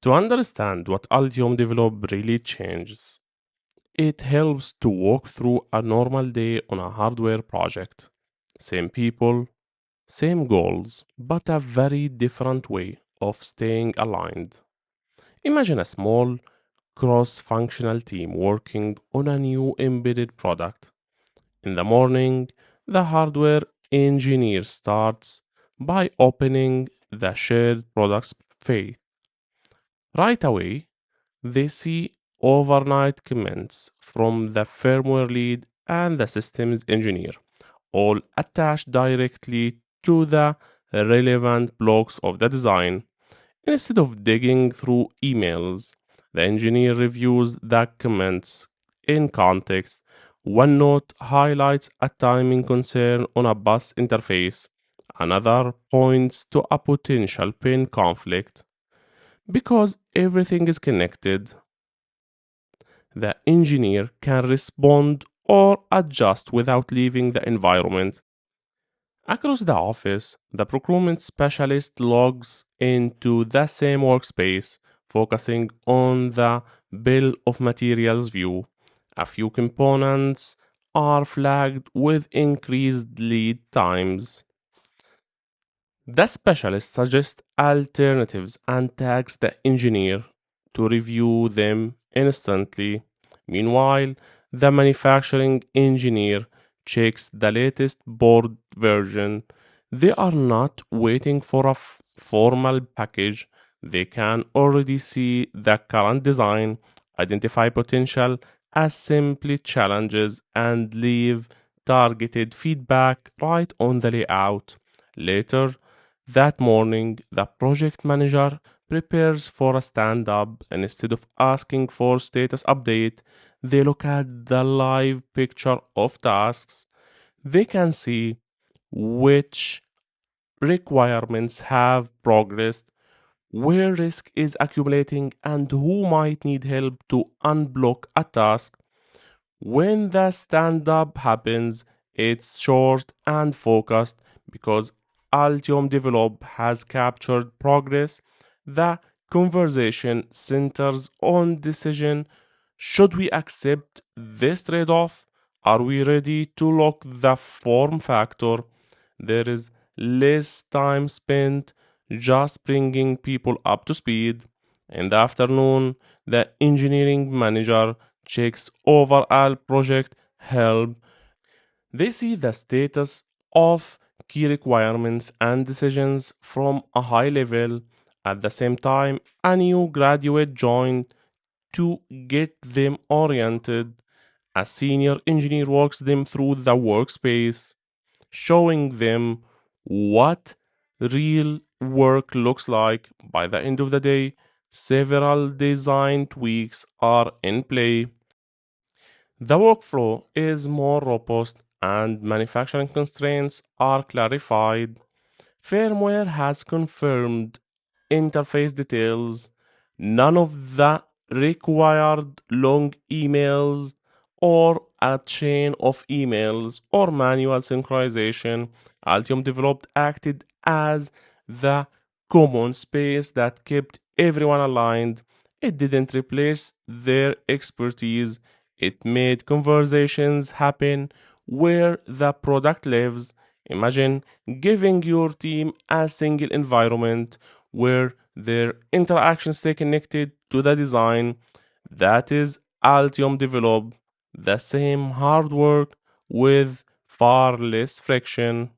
To understand what Altium Develop really changes, it helps to walk through a normal day on a hardware project. Same people, same goals, but a very different way of staying aligned. Imagine a small, cross functional team working on a new embedded product. In the morning, the hardware engineer starts by opening the shared products phase. Right away, they see overnight comments from the firmware lead and the systems engineer, all attached directly to the relevant blocks of the design. Instead of digging through emails, the engineer reviews the comments in context. One note highlights a timing concern on a bus interface, another points to a potential pin conflict. Because everything is connected, the engineer can respond or adjust without leaving the environment. Across the office, the procurement specialist logs into the same workspace, focusing on the bill of materials view. A few components are flagged with increased lead times. The specialist suggests alternatives and tags the engineer to review them instantly. Meanwhile, the manufacturing engineer checks the latest board version. They are not waiting for a formal package. They can already see the current design, identify potential assembly challenges, and leave targeted feedback right on the layout. Later, that morning, the project manager prepares for a stand up. Instead of asking for status update, they look at the live picture of tasks. They can see which requirements have progressed, where risk is accumulating, and who might need help to unblock a task. When the stand up happens, it's short and focused because Altium Develop has captured progress. The conversation centers on decision. Should we accept this trade off? Are we ready to lock the form factor? There is less time spent just bringing people up to speed. In the afternoon, the engineering manager checks overall project help. They see the status of key requirements and decisions from a high level. At the same time, a new graduate joined to get them oriented. A senior engineer walks them through the workspace, showing them what real work looks like. By the end of the day, several design tweaks are in play. The workflow is more robust and manufacturing constraints are clarified. Firmware has confirmed interface details. None of the required long emails or a chain of emails or manual synchronization. Altium Developed acted as the common space that kept everyone aligned. It didn't replace their expertise, it made conversations happen where the product lives. Imagine giving your team a single environment where their interactions stay connected to the design. That is Altium Develop, the same hard work with far less friction.